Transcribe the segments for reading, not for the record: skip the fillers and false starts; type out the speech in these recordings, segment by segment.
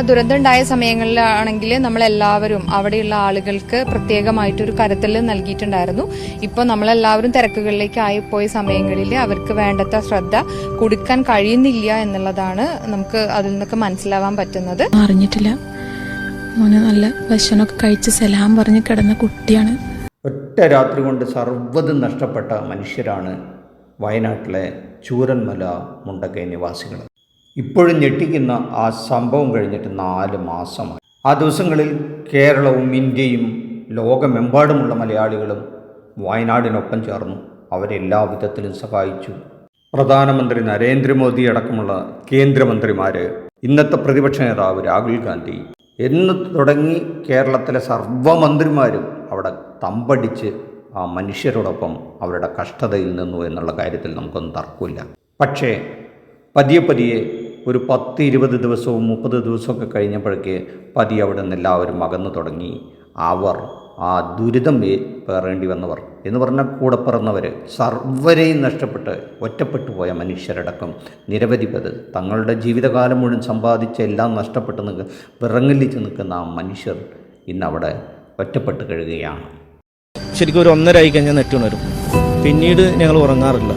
ദുരന്തം ഉണ്ടായ സമയങ്ങളിലാണെങ്കിൽ നമ്മളെല്ലാവരും അവിടെയുള്ള ആളുകൾക്ക് പ്രത്യേകമായിട്ടൊരു കരുതൽ നൽകിയിട്ടുണ്ടായിരുന്നു. ഇപ്പോൾ നമ്മളെല്ലാവരും തിരക്കുകളിലേക്ക് ആയിപ്പോയ സമയങ്ങളിൽ അവർക്ക് വേണ്ടത്ര ശ്രദ്ധ കൊടുക്കാൻ കഴിയുന്നില്ല എന്നുള്ളതാണ് നമുക്ക് അതിൽ നിന്നൊക്കെ മനസ്സിലാവാൻ പറ്റുന്നത്. അറിഞ്ഞിട്ടില്ല, മോനെ നല്ല ഭക്ഷണമൊക്കെ കഴിച്ച് സലാം പറഞ്ഞ് കിടന്ന കുട്ടിയാണ്. ഒറ്റ രാത്രി കൊണ്ട് സർവ്വതും നഷ്ടപ്പെട്ട മനുഷ്യരാണ് വയനാട്ടിലെ ചൂരന്മല മുണ്ടക്കൈ നിവാസികൾ. ഇപ്പോഴും ഞെട്ടിക്കുന്ന ആ സംഭവം കഴിഞ്ഞിട്ട് 4 മാസമായി. ആ ദിവസങ്ങളിൽ കേരളവും ഇന്ത്യയും ലോകമെമ്പാടുമുള്ള മലയാളികളും വയനാടിനൊപ്പം ചേർന്നു. അവരെല്ലാ വിധത്തിലും സഹായിച്ചു. പ്രധാനമന്ത്രി നരേന്ദ്രമോദി അടക്കമുള്ള കേന്ദ്രമന്ത്രിമാർ, ഇന്നത്തെ പ്രതിപക്ഷ നേതാവ് രാഹുൽ ഗാന്ധി എന്ന് തുടങ്ങി കേരളത്തിലെ സർവ്വമന്ത്രിമാരും അവിടെ തമ്പടിച്ച് ആ മനുഷ്യരോടൊപ്പം അവരുടെ കഷ്ടതയിൽ നിന്നു എന്നുള്ള കാര്യത്തിൽ നമുക്കൊന്നും തർക്കമില്ല. പക്ഷേ പതിയെ ഒരു 10-20 ദിവസവും 30 ദിവസമൊക്കെ കഴിഞ്ഞപ്പോഴേക്ക് പതിയെ അവിടെ നിന്ന് എല്ലാവരും അകന്നു തുടങ്ങി. അവർ ആ ദുരിതം പേറേണ്ടി വന്നവർ എന്ന് പറഞ്ഞാൽ കൂടെ പിറന്നവർ, സർവ്വരെയും നഷ്ടപ്പെട്ട് ഒറ്റപ്പെട്ടു പോയ മനുഷ്യരടക്കം നിരവധി പേർ തങ്ങളുടെ ജീവിതകാലം മുഴുവൻ സമ്പാദിച്ച എല്ലാം നഷ്ടപ്പെട്ട് വിറങ്ങലിച്ച് നിൽക്കുന്ന ആ മനുഷ്യർ ഇന്നവിടെ ഒറ്റപ്പെട്ട് കഴിയുകയാണ്. ശരിക്കും ഒരു 1.5 ആയി കഴിഞ്ഞാൽ നെറ്റ് ഉണരും. പിന്നീട് ഞങ്ങൾ ഉറങ്ങാറില്ല.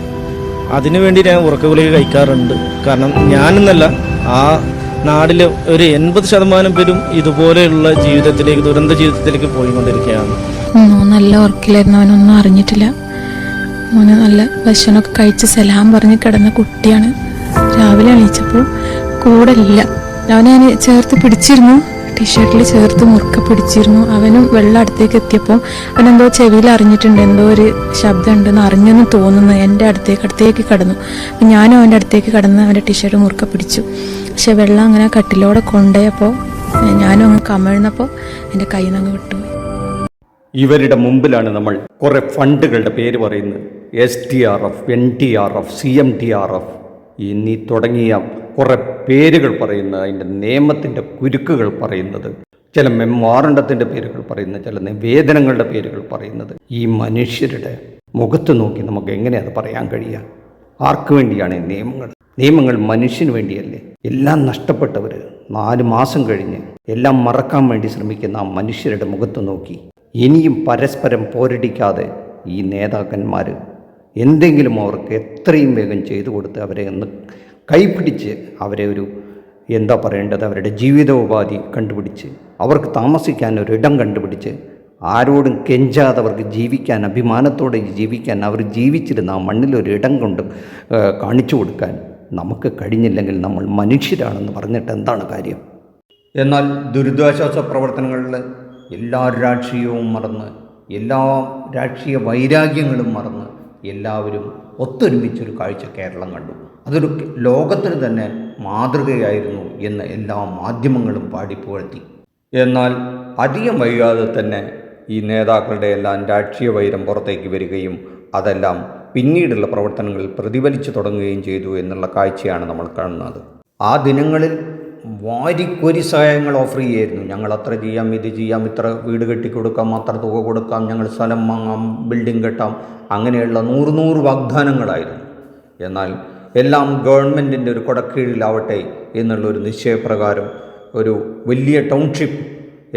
അതിനുവേണ്ടി ഞാൻ ഉറക്കഗുളിക കഴിക്കാറുണ്ട്. കാരണം ഞാനെന്നല്ല, ആ നാട്ടിലെ ഒരു 80% പേരും ഇതുപോലെയുള്ള ജീവിതത്തിലേക്ക്, ദുരന്ത ജീവിതത്തിലേക്ക് പോയിക്കൊണ്ടിരിക്കുകയാണ്. നല്ല ഉറക്കിലായിരുന്നു, അവനൊന്നും അറിഞ്ഞിട്ടില്ല. മോനെ നല്ല ഭക്ഷണമൊക്കെ കഴിച്ച് സലാം പറഞ്ഞ് കിടന്ന കുട്ടിയാണ്. രാവിലെ എണീച്ചപ്പോൾ കൂടെ ഇല്ല. അവനെ ഞാൻ ചേർത്ത് പിടിച്ചിരുന്നു, ടീഷർട്ടിൽ ചേർത്ത് മുറുക്കെ പിടിച്ചിരുന്നു. അവനും വെള്ളം അടുത്തേക്ക് എത്തിയപ്പോൾ അവനെന്തോ ചെവിയിൽ അറിഞ്ഞിട്ടുണ്ട്, എന്തോ ഒരു ശബ്ദം ഉണ്ടെന്ന് അറിഞ്ഞെന്ന് തോന്നുന്നു. എൻ്റെ അടുത്തേക്ക് കടന്നു. അപ്പം ഞാനും അവൻ്റെ അടുത്തേക്ക് കടന്ന് അവൻ്റെ ടീഷർട്ട് മുറുക്കെ പിടിച്ചു. പക്ഷെ വെള്ളം അങ്ങനെ കട്ടിലോടെ കൊണ്ടുപോയപ്പോൾ ഞാനും അങ്ങ് കമിഴ്ന്നപ്പോൾ എൻ്റെ കയ്യിൽ നിന്ന് അങ്ങ് വിട്ടുപോയി. ഇവരുടെ മുമ്പിലാണ് നമ്മൾ കുറേ ഫണ്ടുകളുടെ പേര് പറയുന്നത്. SDRF, NDRF, CMDRF എന്നീ തുടങ്ങിയ കുറേ പേരുകൾ പറയുന്നത്, അതിൻ്റെ നിയമത്തിൻ്റെ കുരുക്കുകൾ പറയുന്നത്, ചില മെമ്മോറണ്ടത്തിൻ്റെ പേരുകൾ പറയുന്നത്, ചില നിവേദനങ്ങളുടെ പേരുകൾ പറയുന്നത്. ഈ മനുഷ്യരുടെ മുഖത്ത് നോക്കി നമുക്ക് എങ്ങനെ അത് പറയാൻ കഴിയുക? ആർക്കു വേണ്ടിയാണ് ഈ നിയമങ്ങൾ? നിയമങ്ങൾ മനുഷ്യന് വേണ്ടിയല്ലേ? എല്ലാം നഷ്ടപ്പെട്ടവർ 4 മാസം കഴിഞ്ഞ് എല്ലാം മറക്കാൻ വേണ്ടി ശ്രമിക്കുന്ന ആ മനുഷ്യരുടെ മുഖത്ത് നോക്കി ഇനിയും പരസ്പരം പോരടിക്കാതെ ഈ നേതാക്കന്മാർ എന്തെങ്കിലും അവർക്ക് എത്രയും വേഗം ചെയ്തു കൊടുത്ത് അവരെ ഒന്ന് കൈപിടിച്ച് അവരെ ഒരു എന്താ പറയേണ്ടത്, അവരുടെ ജീവിതോപാധി കണ്ടുപിടിച്ച് അവർക്ക് താമസിക്കാൻ ഒരിടം കണ്ടുപിടിച്ച് ആരോടും കെഞ്ചാതെ അവർക്ക് ജീവിക്കാൻ, അഭിമാനത്തോടെ ജീവിക്കാൻ, അവർ ജീവിച്ചിരുന്ന ആ മണ്ണിലൊരിടം കൊണ്ട് കാണിച്ചു കൊടുക്കാൻ നമുക്ക് കഴിഞ്ഞില്ലെങ്കിൽ നമ്മൾ മനുഷ്യരാണെന്ന് പറഞ്ഞിട്ട് എന്താണ് കാര്യം? എന്നാൽ ദുരിതാശ്വാസ പ്രവർത്തനങ്ങളിൽ എല്ലാ രാഷ്ട്രീയവും മറന്ന്, എല്ലാ രാഷ്ട്രീയ വൈരാഗ്യങ്ങളും മറന്ന് എല്ലാവരും ഒത്തൊരുമിച്ചൊരു കാഴ്ച കേരളം കണ്ടു. അതൊരു ലോകത്തിന് തന്നെ മാതൃകയായിരുന്നു എന്ന് എല്ലാ മാധ്യമങ്ങളും പാടിപ്പുകഴ്ത്തി. എന്നാൽ അധികം വൈകാതെ തന്നെ ഈ നേതാക്കളുടെ എല്ലാം രാഷ്ട്രീയ വൈരം പുറത്തേക്ക് വരികയും അതെല്ലാം പിന്നീടുള്ള പ്രവർത്തനങ്ങളിൽ പ്രതിഫലിച്ചു തുടങ്ങുകയും ചെയ്തു എന്നുള്ള കാഴ്ചയാണ് നമ്മൾ കാണുന്നത്. ആ ദിനങ്ങളിൽ വാരിക്കോരി സഹായങ്ങൾ ഓഫർ ചെയ്യായിരുന്നു. ഞങ്ങൾ അത്ര ചെയ്യാം, ഇത് ചെയ്യാം, ഇത്ര വീട് കെട്ടിക്കൊടുക്കാം, അത്ര തുക കൊടുക്കാം, ഞങ്ങൾ സ്ഥലം വാങ്ങാം, ബിൽഡിംഗ് കെട്ടാം, അങ്ങനെയുള്ള 100 വാഗ്ദാനങ്ങളായിരുന്നു. എന്നാൽ എല്ലാം ഗവൺമെൻറ്റിൻ്റെ ഒരു കൊടക്കീഴിലാവട്ടെ എന്നുള്ളൊരു നിശ്ചയപ്രകാരം ഒരു വലിയ ടൗൺഷിപ്പ്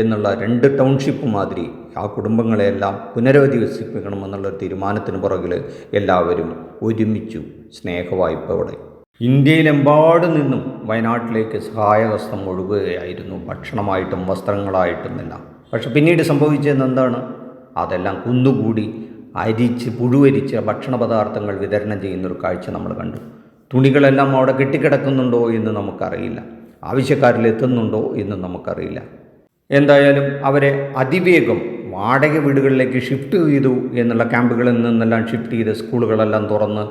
എന്നുള്ള 2 ടൗൺഷിപ്പ് മാതിരി ആ കുടുംബങ്ങളെയെല്ലാം പുനരധിവസിപ്പിക്കണമെന്നുള്ളൊരു തീരുമാനത്തിന് പുറകിൽ എല്ലാവരും ഒരുമിച്ചു സ്നേഹവായ്പയോടെ. ഇന്ത്യയിലെമ്പാടു നിന്നും വയനാട്ടിലേക്ക് സഹായഹസ്തം ഒഴുകുകയായിരുന്നു, ഭക്ഷണമായിട്ടും വസ്ത്രങ്ങളായിട്ടും എല്ലാം. പക്ഷെ പിന്നീട് സംഭവിച്ചത് എന്താണ്? അതെല്ലാം കുന്നുകൂടി അരിച്ച് പുഴുവരിച്ച ഭക്ഷണ പദാർത്ഥങ്ങൾ വിതരണം ചെയ്യുന്നൊരു കാഴ്ച നമ്മൾ കണ്ടു. തുണികളെല്ലാം അവിടെ കെട്ടിക്കിടക്കുന്നുണ്ടോ എന്ന് നമുക്കറിയില്ല, ആവശ്യക്കാരിലെത്തുന്നുണ്ടോ എന്ന് നമുക്കറിയില്ല. എന്തായാലും അവരെ അതിവേഗം വാടക വീടുകളിലേക്ക് ഷിഫ്റ്റ് ചെയ്തു എന്നുള്ള, ക്യാമ്പുകളിൽ നിന്നെല്ലാം ഷിഫ്റ്റ് ചെയ്ത് സ്കൂളുകളെല്ലാം തുറന്ന്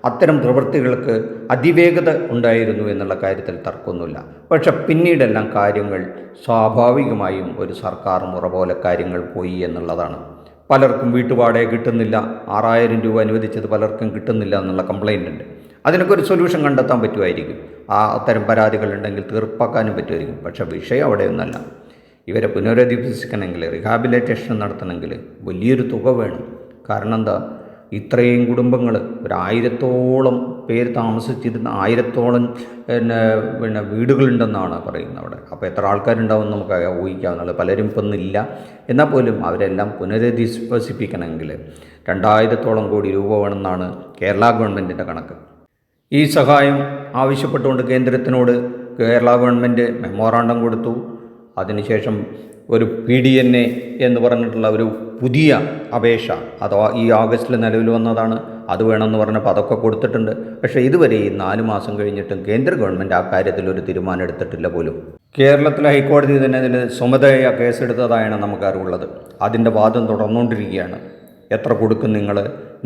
അത്തരം പ്രവൃത്തികൾക്ക് അതിവേഗത ഉണ്ടായിരുന്നു എന്നുള്ള കാര്യത്തിൽ തർക്കമൊന്നുമില്ല. പക്ഷെ പിന്നീടെല്ലാം കാര്യങ്ങൾ സ്വാഭാവികമായും ഒരു സർക്കാർ മുറ പോലെ കാര്യങ്ങൾ പോയി എന്നുള്ളതാണ്. പലർക്കും വീട്ടുവാടക കിട്ടുന്നില്ല, 6000 രൂപ അനുവദിച്ചത് പലർക്കും കിട്ടുന്നില്ല എന്നുള്ള കംപ്ലയിൻ്റ് ഉണ്ട്. അതിനൊക്കെ ഒരു സൊല്യൂഷൻ കണ്ടെത്താൻ പറ്റുമായിരിക്കും. അത്തരം പരാതികളുണ്ടെങ്കിൽ തീർപ്പാക്കാനും പറ്റുമായിരിക്കും. പക്ഷേ വിഷയം അവിടെയൊന്നല്ല. ഇവരെ പുനരധിവസിക്കണമെങ്കിൽ, റീഹാബിലിറ്റേഷൻ നടത്തണമെങ്കിൽ വലിയൊരു തുക വേണം. കാരണം എന്താ, ഇത്രയും കുടുംബങ്ങൾ, 1000-ഓളം പേര് താമസിച്ചിരുന്ന 1000-ഓളം പിന്നെ വീടുകളുണ്ടെന്നാണ് പറയുന്നത് അവിടെ. അപ്പോൾ എത്ര ആൾക്കാരുണ്ടാവും നമുക്ക് ഊഹിക്കാവുന്നത്. പലരും ഇപ്പം ഇന്നില്ല. എന്നാൽ പോലും അവരെല്ലാം പുനരധിവസിപ്പിക്കണമെങ്കിൽ 2000-ഓളം കോടി രൂപ വേണമെന്നാണ് കേരള ഗവൺമെൻറ്റിൻ്റെ കണക്ക്. ഈ സഹായം ആവശ്യപ്പെട്ടുകൊണ്ട് കേന്ദ്രത്തിനോട് കേരള ഗവൺമെൻറ് മെമ്മോറാണ്ടം കൊടുത്തു. അതിനുശേഷം ഒരു PDNA എന്ന് പറഞ്ഞിട്ടുള്ള ഒരു പുതിയ അപേക്ഷ അഥവാ ഈ ആഗസ്റ്റിൽ നിലവിൽ വന്നതാണ്, അത് വേണമെന്ന് പറഞ്ഞപ്പോൾ അതൊക്കെ കൊടുത്തിട്ടുണ്ട്. പക്ഷേ ഇതുവരെ ഈ 4 മാസം കഴിഞ്ഞിട്ടും കേന്ദ്ര ഗവൺമെൻറ് ആ കാര്യത്തിൽ ഒരു തീരുമാനം എടുത്തിട്ടില്ല പോലും. കേരളത്തിലെ ഹൈക്കോടതി തന്നെ ഇതിന് സ്വമേധയാ കേസെടുത്തതായാണ് നമുക്ക് അറിവുള്ളത്. അതിൻ്റെ വാദം തുടർന്നുകൊണ്ടിരിക്കുകയാണ്. എത്ര കൊടുക്കും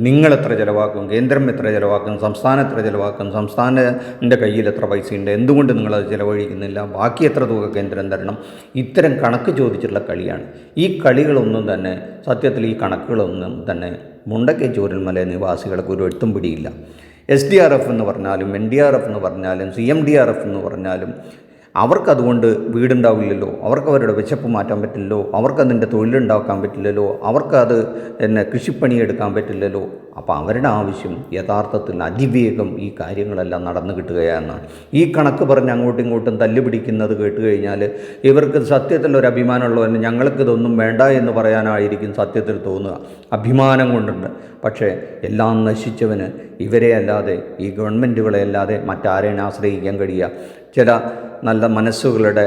നിങ്ങൾ എത്ര ചിലവാക്കും, കേന്ദ്രം എത്ര ചിലവാക്കും, സംസ്ഥാനം എത്ര ചിലവാക്കും, സംസ്ഥാനത്തിൻ്റെ കയ്യിൽ എത്ര പൈസയുണ്ട്, എന്തുകൊണ്ട് നിങ്ങളത് ചിലവഴിക്കുന്നില്ല, ബാക്കി എത്ര തുക കേന്ദ്രം തരണം, ഇത്തരം കണക്ക് ചോദിച്ചിട്ടുള്ള കളിയാണ്. ഈ കളികളൊന്നും തന്നെ സത്യത്തിൽ ഈ കണക്കുകളൊന്നും തന്നെ മുണ്ടക്കൈ ചൂരൽമല നിവാസികൾക്ക് ഒരു എട്ടും പിടിയില്ല. SDRF എന്ന് പറഞ്ഞാലും NDRF എന്ന് പറഞ്ഞാലും CMDRF എന്ന് പറഞ്ഞാലും അവർക്കതുകൊണ്ട് വീടുണ്ടാവില്ലല്ലോ, അവർക്ക് അവരുടെ വിശപ്പ് മാറ്റാൻ പറ്റില്ലല്ലോ, അവർക്കതിൻ്റെ തൊഴിലുണ്ടാക്കാൻ പറ്റില്ലല്ലോ, അവർക്കത് കൃഷിപ്പണി എടുക്കാൻ പറ്റില്ലല്ലോ. അപ്പോൾ അവരുടെ ആവശ്യം യഥാർത്ഥത്തിൽ അതിവേഗം ഈ കാര്യങ്ങളെല്ലാം നടന്നു കിട്ടുകയെന്നാണ്. ഈ കണക്ക് പറഞ്ഞ് അങ്ങോട്ടും ഇങ്ങോട്ടും തല്ലുപിടിക്കുന്നത് കേട്ട് കഴിഞ്ഞാൽ ഇവർക്ക് സത്യത്തിൽ ഒരു അഭിമാനമുള്ളവന് ഞങ്ങൾക്കിതൊന്നും വേണ്ട എന്ന് പറയാനായിരിക്കും സത്യത്തിൽ തോന്നുക. അഭിമാനം കൊണ്ടുണ്ട്. പക്ഷേ എല്ലാം നശിച്ചവന് ഇവരെ അല്ലാതെ ഈ ഗവൺമെൻറ്റുകളെ അല്ലാതെ മറ്റാരെയും ആശ്രയിക്കാൻ കഴിയുക. ചില നല്ല മനസ്സുകളുടെ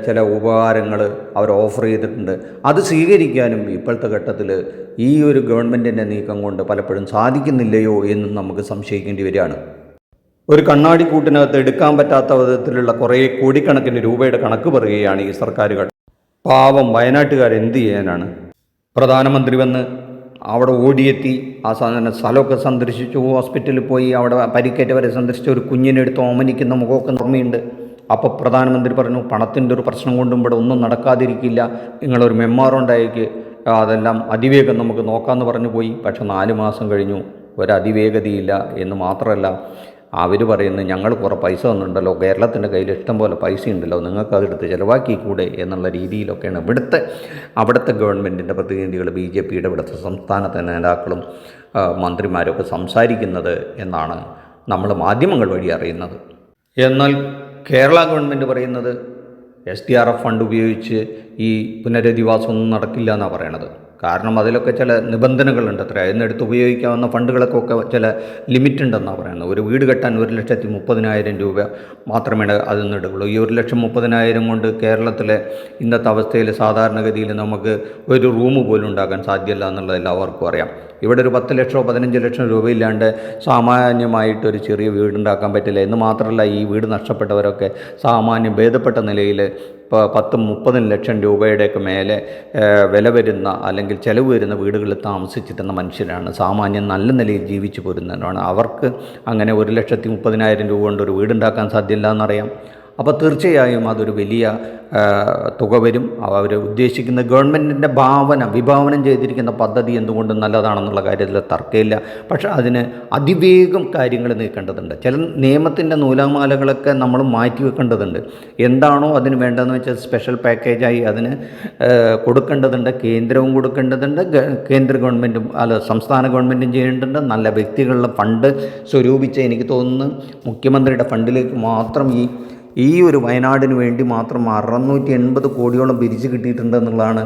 ചില ഉപകാരങ്ങൾ അവർ ഓഫർ ചെയ്തിട്ടുണ്ട്. അത് സ്വീകരിക്കാനും ഇപ്പോഴത്തെ ഘട്ടത്തിൽ ഈ ഒരു ഗവൺമെൻറ്റിൻ്റെ നീക്കം കൊണ്ട് പലപ്പോഴും സാധിക്കുന്നില്ലയോ എന്നും നമുക്ക് സംശയിക്കേണ്ടി വരികയാണ്. ഒരു കണ്ണാടിക്കൂട്ടിനകത്ത് എടുക്കാൻ പറ്റാത്ത വിധത്തിലുള്ള കുറേ കോടിക്കണക്കിന് രൂപയുടെ കണക്ക് പറയുകയാണ് ഈ സർക്കാരുകൾ. പാവം വയനാട്ടുകാർ എന്ത് ചെയ്യാനാണ്? പ്രധാനമന്ത്രി വന്ന് അവിടെ ഓടിയെത്തി ആ സ്ഥലമൊക്കെ സന്ദർശിച്ചു, ഹോസ്പിറ്റലിൽ പോയി അവിടെ പരിക്കേറ്റവരെ സന്ദർശിച്ച ഒരു കുഞ്ഞിനെടുത്ത് ഓമനിക്കുന്ന മുഖമൊക്കെ ഓർമ്മയുണ്ട്. അപ്പോൾ പ്രധാനമന്ത്രി പറഞ്ഞു, പണത്തിൻ്റെ ഒരു പ്രശ്നം കൊണ്ടും ഇവിടെ ഒന്നും നടക്കാതിരിക്കില്ല, നിങ്ങളൊരു മെമ്മോറാണ്ടം അതെല്ലാം അതിവേഗം നമുക്ക് നോക്കാമെന്ന് പറഞ്ഞു പോയി. പക്ഷെ 4 മാസം കഴിഞ്ഞു, ഒരതിവേഗതയില്ല. എന്ന് മാത്രമല്ല അവർ പറയുന്നത് ഞങ്ങൾ കുറേ പൈസ തന്നിട്ടുണ്ടല്ലോ, കേരളത്തിൻ്റെ കയ്യിൽ ഇഷ്ടം പോലെ പൈസ ഉണ്ടല്ലോ, നിങ്ങൾക്ക് അതെടുത്ത് ചിലവാക്കിക്കൂടെ എന്നുള്ള രീതിയിലൊക്കെയാണ് അവിടുത്തെ ഗവൺമെൻറ്റിൻ്റെ പ്രതിനിധികൾ, BJPയുടെ ഇവിടുത്തെ സംസ്ഥാനത്തെ നേതാക്കളും മന്ത്രിമാരൊക്കെ സംസാരിക്കുന്നത് എന്നാണ് നമ്മൾ മാധ്യമങ്ങൾ വഴി അറിയുന്നത്. എന്നാൽ കേരള ഗവൺമെൻറ് പറയുന്നത് SDRF ഫണ്ട് ഉപയോഗിച്ച് ഈ പുനരധിവാസമൊന്നും നടക്കില്ല എന്നാണ് പറയണത്. കാരണം അതിലൊക്കെ ചില നിബന്ധനകളുണ്ട്. അതിനെടുത്ത് ഉപയോഗിക്കാവുന്ന ഫണ്ടുകൾക്കൊക്കെ ചില ലിമിറ്റ് ഉണ്ടെന്നാണ് പറയുന്നത്. ഒരു വീട് കെട്ടാൻ 1,30,000 രൂപ മാത്രമേ അതിൽ നിന്ന് എടുക്കുള്ളൂ. ഈ 1,30,000 കൊണ്ട് കേരളത്തിലെ ഇന്നത്തെ അവസ്ഥയിൽ സാധാരണഗതിയിൽ നമുക്ക് ഒരു റൂം പോലും ഉണ്ടാക്കാൻ സാധ്യമല്ല എന്നുള്ളത് എല്ലാവർക്കും അറിയാം. ഇവിടെ ഒരു 10 ലക്ഷമോ 15 ലക്ഷം രൂപയില്ലാണ്ട് സാമാന്യമായിട്ടൊരു ചെറിയ വീടുണ്ടാക്കാൻ പറ്റില്ല. എന്ന് മാത്രമല്ല ഈ വീട് നഷ്ടപ്പെട്ടവരൊക്കെ സാമാന്യം ഭേദപ്പെട്ട നിലയിൽ 10-30 ലക്ഷം രൂപയുടെയൊക്കെ മേലെ വില വരുന്ന അല്ലെങ്കിൽ ചിലവ് വരുന്ന വീടുകളിൽ താമസിച്ചിരുന്ന മനുഷ്യരാണ്. സാമാന്യം നല്ല നിലയിൽ ജീവിച്ചു പോരുന്നവരാണ്. അവർക്ക് അങ്ങനെ 1,30,000 രൂപ കൊണ്ട് ഒരു വീടുണ്ടാക്കാൻ സാധ്യമല്ല എന്നറിയാം. അപ്പോൾ തീർച്ചയായും അതൊരു വലിയ തുക വരും. അവർ ഉദ്ദേശിക്കുന്ന ഗവൺമെൻറ്റിൻ്റെ വിഭാവനം ചെയ്തിരിക്കുന്ന പദ്ധതി എന്തുകൊണ്ടും നല്ലതാണെന്നുള്ള കാര്യത്തിൽ തർക്കമില്ല. പക്ഷേ അതിന് അതിവേഗം കാര്യങ്ങൾ നീക്കേണ്ടതുണ്ട്. ചില നിയമത്തിൻ്റെ നൂലാമാലകളൊക്കെ നമ്മൾ മാറ്റി വെക്കേണ്ടതുണ്ട്. എന്താണോ അതിന് വേണ്ടതെന്ന് വെച്ചാൽ സ്പെഷ്യൽ പാക്കേജായി അതിന് കൊടുക്കേണ്ടതുണ്ട്. കേന്ദ്രവും കൊടുക്കേണ്ടതുണ്ട്, കേന്ദ്ര ഗവൺമെൻറ്റും സംസ്ഥാന ഗവൺമെൻറ്റും ചെയ്യേണ്ടതുണ്ട്. നല്ല വ്യക്തികളുടെ ഫണ്ട് സ്വരൂപിച്ച് എനിക്ക് തോന്നുന്നു മുഖ്യമന്ത്രിയുടെ ഫണ്ടിലേക്ക് മാത്രം ഈ ഒരു വയനാടിന് വേണ്ടി മാത്രം 680 കോടിയോളം പിരിച്ചു കിട്ടിയിട്ടുണ്ടെന്നുള്ളതാണ്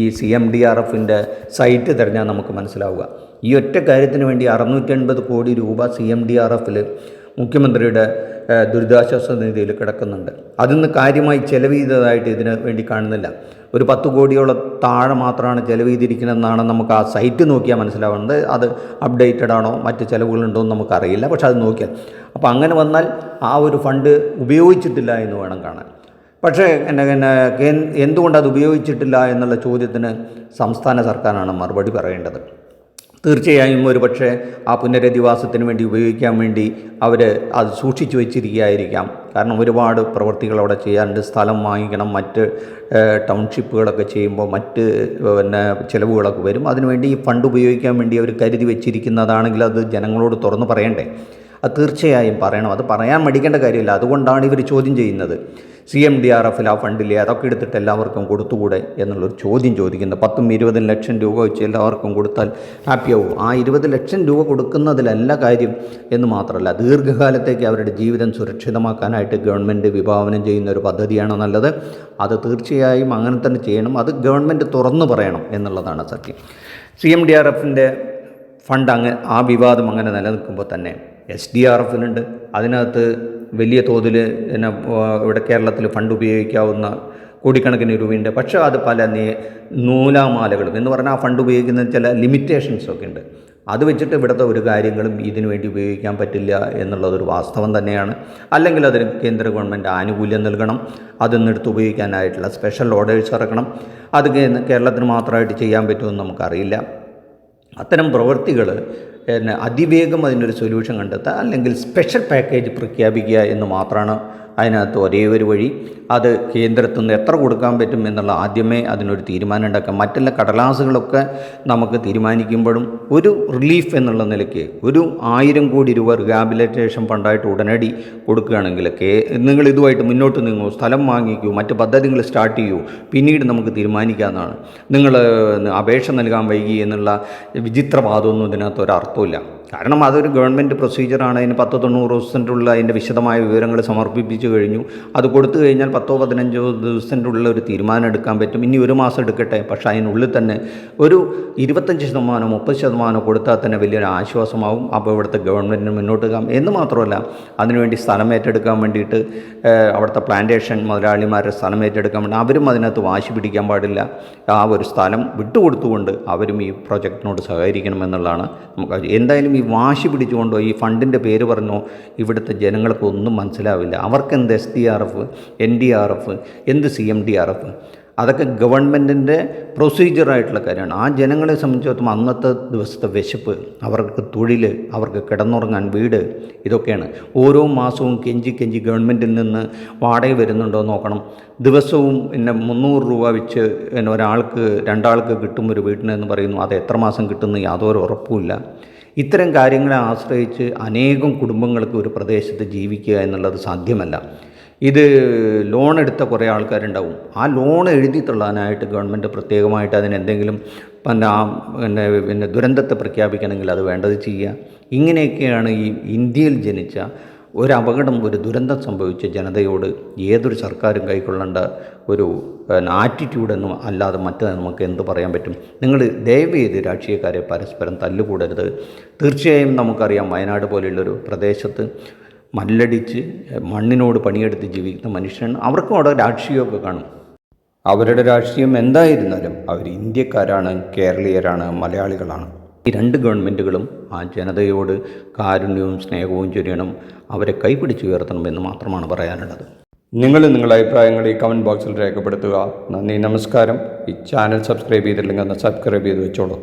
ഈ CMDRFൻ്റെ സൈറ്റ് തിരഞ്ഞാൽ നമുക്ക് മനസ്സിലാവുക. ഈ ഒറ്റ കാര്യത്തിന് വേണ്ടി 680 കോടി രൂപ CMDRFൽ മുഖ്യമന്ത്രിയുടെ ദുരിതാശ്വാസ നിധിയിൽ കിടക്കുന്നുണ്ട്. അതിന്ന് കാര്യമായി ചെലവ് ചെയ്തതായിട്ട് ഇതിന് വേണ്ടി കാണുന്നില്ല. ഒരു 10 കോടിയോളം താഴെ മാത്രമാണ് ചെലവ് ചെയ്തിരിക്കുന്നതെന്നാണ് നമുക്ക് ആ സൈറ്റ് നോക്കിയാൽ മനസ്സിലാവുന്നത്. അത് അപ്ഡേറ്റഡ് ആണോ മറ്റ് ചിലവുകളുണ്ടോ എന്ന് നമുക്കറിയില്ല. പക്ഷെ അത് നോക്കിയാൽ അപ്പോൾ അങ്ങനെ വന്നാൽ ആ ഒരു ഫണ്ട് ഉപയോഗിച്ചിട്ടില്ല എന്ന് വേണം കാണാൻ. പക്ഷേ എന്തുകൊണ്ട് അത് ഉപയോഗിച്ചിട്ടില്ല എന്നുള്ള ചോദ്യത്തിന് സംസ്ഥാന സർക്കാരാണ് മറുപടി പറയേണ്ടത്. തീർച്ചയായും ഒരു പക്ഷേ ആ പുനരധിവാസത്തിന് വേണ്ടി ഉപയോഗിക്കാൻ വേണ്ടി അവർ അത് സൂക്ഷിച്ചു വെച്ചിരിക്കുകയായിരിക്കാം. കാരണം ഒരുപാട് പ്രവൃത്തികൾ അവിടെ ചെയ്യാറുണ്ട്. സ്ഥലം വാങ്ങിക്കണം, മറ്റ് ടൗൺഷിപ്പുകളൊക്കെ ചെയ്യുമ്പോൾ മറ്റ് ചിലവുകളൊക്കെ വരും. അതിനുവേണ്ടി ഈ ഫണ്ട് ഉപയോഗിക്കാൻ വേണ്ടി അവർ കരുതി വെച്ചിരിക്കുന്നതാണെങ്കിൽ അത് ജനങ്ങളോട് തുറന്ന് പറയണ്ടേ. അത് തീർച്ചയായും പറയണം. അത് പറയാൻ മടിക്കേണ്ട കാര്യമില്ല. അതുകൊണ്ടാണ് ഇവർ ചോദ്യം ചെയ്യുന്നത്. CMDRFൽ ആ ഫണ്ടില്ലേ, അതൊക്കെ എടുത്തിട്ട് എല്ലാവർക്കും കൊടുത്തുകൂടെ എന്നുള്ളൊരു ചോദ്യം ചോദിക്കുന്നത്. 10-20 ലക്ഷം രൂപ വെച്ച് എല്ലാവർക്കും കൊടുത്താൽ ഹാപ്പിയാവും. ആ 20 ലക്ഷം രൂപ കൊടുക്കുന്നതിലല്ല കാര്യം എന്ന് മാത്രമല്ല, ദീർഘകാലത്തേക്ക് അവരുടെ ജീവിതം സുരക്ഷിതമാക്കാനായിട്ട് ഗവൺമെൻറ് വിഭാവനം ചെയ്യുന്ന ഒരു പദ്ധതിയാണ് നല്ലത്. അത് തീർച്ചയായും അങ്ങനെ തന്നെ ചെയ്യണം. അത് ഗവൺമെൻറ് തുറന്നു പറയണം എന്നുള്ളതാണ് സത്യം. CMDRFൻ്റെ ഫണ്ട് ആ വിവാദം അങ്ങനെ നിലനിൽക്കുമ്പോൾ തന്നെ SDRFലുണ്ട്. അതിനകത്ത് വലിയ തോതിൽ ഇവിടെ കേരളത്തിൽ ഫണ്ട് ഉപയോഗിക്കാവുന്ന കോടിക്കണക്കിന് രൂപയുണ്ട്. പക്ഷേ അത് പല നൂലാമാലകളും എന്ന് പറഞ്ഞാൽ ആ ഫണ്ട് ഉപയോഗിക്കുന്ന ചില ലിമിറ്റേഷൻസൊക്കെ ഉണ്ട്. അത് വെച്ചിട്ട് ഇവിടുത്തെ ഒരു കാര്യങ്ങളും ഇതിനു വേണ്ടി ഉപയോഗിക്കാൻ പറ്റില്ല എന്നുള്ളതൊരു വാസ്തവം തന്നെയാണ്. അല്ലെങ്കിൽ അതിന് കേന്ദ്ര ഗവൺമെൻറ് ആനുകൂല്യം നൽകണം. അതൊന്നെടുത്ത് ഉപയോഗിക്കാനായിട്ടുള്ള സ്പെഷ്യൽ ഓർഡേഴ്സ് ഇറക്കണം. അത് കേരളത്തിന് മാത്രമായിട്ട് ചെയ്യാൻ പറ്റുമെന്ന് നമുക്കറിയില്ല. അത്തരം പ്രവൃത്തികൾ അതിവേഗം അതിനൊരു സൊല്യൂഷൻ കണ്ടെത്തുക, അല്ലെങ്കിൽ സ്പെഷ്യൽ പാക്കേജ് പ്രഖ്യാപിക്കുക എന്ന് മാത്രമാണ് അതിനകത്ത് ഒരേ ഒരു വഴി. അത് കേന്ദ്രത്തിൽ നിന്ന് എത്ര കൊടുക്കാൻ പറ്റും എന്നുള്ള ആദ്യമേ അതിനൊരു തീരുമാനം ഉണ്ടാക്കാം. മറ്റുള്ള കടലാസുകളൊക്കെ നമുക്ക് തീരുമാനിക്കുമ്പോഴും ഒരു റിലീഫ് എന്നുള്ള നിലയ്ക്ക് ഒരു 1000 കോടി രൂപ റിഹാബിലിറ്റേഷൻ ഫണ്ടായിട്ട് ഉടനടി കൊടുക്കുകയാണെങ്കിൽ നിങ്ങൾ ഇതുമായിട്ട് മുന്നോട്ട് നീങ്ങൂ, സ്ഥലം വാങ്ങിക്കൂ, മറ്റ് പദ്ധതികൾ സ്റ്റാർട്ട് ചെയ്യൂ, പിന്നീട് നമുക്ക് തീരുമാനിക്കാവുന്നതാണ്. നിങ്ങൾ അപേക്ഷ നൽകാൻ വൈകി എന്നുള്ള വിചിത്രവാദമൊന്നും ഇതിനകത്ത് ഒരർത്ഥമില്ല. കാരണം അതൊരു ഗവൺമെൻറ് പ്രൊസീജിയറാണ്. അതിന് 10-90 ദിവസത്തിനുള്ള അതിൻ്റെ വിശദമായ വിവരങ്ങൾ സമർപ്പിപ്പിച്ചു കഴിഞ്ഞു. അത് കൊടുത്തു കഴിഞ്ഞാൽ 10-15 ദിവസത്തിൻ്റെ ഉള്ളിൽ ഒരു തീരുമാനം എടുക്കാൻ പറ്റും. ഇനി ഒരു മാസം എടുക്കട്ടെ, പക്ഷേ അതിനുള്ളിൽ തന്നെ ഒരു 25% 30% കൊടുത്താൽ തന്നെ വലിയൊരു ആശ്വാസമാവും. അപ്പോൾ ഇവിടുത്തെ ഗവൺമെൻറ്റിന് മുന്നോട്ട് പോകാം. എന്ന് മാത്രമല്ല, അതിനുവേണ്ടി സ്ഥലം ഏറ്റെടുക്കാൻ വേണ്ടിയിട്ട് അവിടുത്തെ പ്ലാന്റേഷൻ മുതലാളിമാരുടെ സ്ഥലം ഏറ്റെടുക്കാൻ വേണ്ടി അവരും അതിനകത്ത് വാശി പിടിക്കാൻ പാടില്ല. ആ ഒരു സ്ഥലം വിട്ടുകൊടുത്തുകൊണ്ട് അവരും ഈ പ്രൊജക്റ്റിനോട് സഹകരിക്കണമെന്നുള്ളതാണ് നമുക്ക്. എന്തായാലും ഈ വാശി പിടിച്ചുകൊണ്ടോ ഈ ഫണ്ടിൻ്റെ പേര് പറഞ്ഞോ ഇവിടുത്തെ ജനങ്ങൾക്കൊന്നും മനസ്സിലാവില്ല. അവർക്കെന്ത് SDRF, NDRF, എന്ത് CMDRF, അതൊക്കെ ഗവൺമെൻറ്റിൻ്റെ പ്രൊസീജിയറായിട്ടുള്ള കാര്യമാണ്. ആ ജനങ്ങളെ സംബന്ധിച്ചിടത്തോളം അന്നത്തെ ദിവസത്തെ വിശപ്പ്, അവർക്ക് തൊഴിൽ, അവർക്ക് കിടന്നുറങ്ങാൻ വീട്, ഇതൊക്കെയാണ്. ഓരോ മാസവും കെഞ്ചി ഗവൺമെൻറ്റിൽ നിന്ന് വാടക വരുന്നുണ്ടോ നോക്കണം. ദിവസവും 300 രൂപ വെച്ച് ഒരാൾക്ക് 2 ആൾക്ക് കിട്ടും ഒരു വീട്ടിനെന്ന് പറയുന്നു. അത് എത്ര മാസം കിട്ടുമെന്ന് യാതൊരു ഉറപ്പുമില്ല. ഇത്തരം കാര്യങ്ങളെ ആശ്രയിച്ച് അനേകം കുടുംബങ്ങൾക്ക് ഒരു പ്രദേശത്ത് ജീവിക്കുക എന്നുള്ളത് സാധ്യമല്ല. ഇത് ലോൺ എടുത്ത കുറേ ആൾക്കാരുണ്ടാവും. ആ ലോൺ എഴുതി തള്ളാനായിട്ട് ഗവൺമെൻറ് പ്രത്യേകമായിട്ട് അതിനെന്തെങ്കിലും പിന്നെ ദുരന്തത്തെ പ്രഖ്യാപിക്കണമെങ്കിൽ അത് വേണ്ടത് ചെയ്യുക. ഇങ്ങനെയൊക്കെയാണ് ഈ ഇന്ത്യയിൽ ജനിച്ച ഒരു അപകടം, ഒരു ദുരന്തം സംഭവിച്ച ജനതയോട് ഏതൊരു സർക്കാരും കൈക്കൊള്ളേണ്ട ഒരു ആറ്റിറ്റ്യൂഡൊന്നും അല്ലാതെ മറ്റേ നമുക്ക് എന്ത് പറയാൻ പറ്റും. നിങ്ങൾ ദയവ് ചെയ്ത് രാഷ്ട്രീയക്കാരെ പരസ്പരം തല്ലുകൂടരുത്. തീർച്ചയായും നമുക്കറിയാം, വയനാട് പോലെയുള്ളൊരു പ്രദേശത്ത് മല്ലടിച്ച് മണ്ണിനോട് പണിയെടുത്ത് ജീവിക്കുന്ന മനുഷ്യൻ, അവർക്കും അവിടെ രാഷ്ട്രീയമൊക്കെ കാണും. അവരുടെ രാഷ്ട്രീയം എന്തായിരുന്നാലും അവർ ഇന്ത്യക്കാരാണ്, കേരളീയരാണ്, മലയാളികളാണ്. ഈ 2 ഗവൺമെൻറ്റുകളും ആ ജനതയോട് കാരുണ്യവും സ്നേഹവും ചൊരിയണം, അവരെ കൈപിടിച്ചുയർത്തണമെന്ന് മാത്രമാണ് പറയാനുള്ളത്. നിങ്ങളുടെ അഭിപ്രായങ്ങൾ ഈ കമൻറ്റ് ബോക്സിൽ രേഖപ്പെടുത്തുക. നന്ദി, നമസ്കാരം. ഈ ചാനൽ സബ്സ്ക്രൈബ് ചെയ്തിട്ടില്ലെങ്കിൽ ഒന്ന് സബ്സ്ക്രൈബ് ചെയ്ത് വെച്ചോളൂ.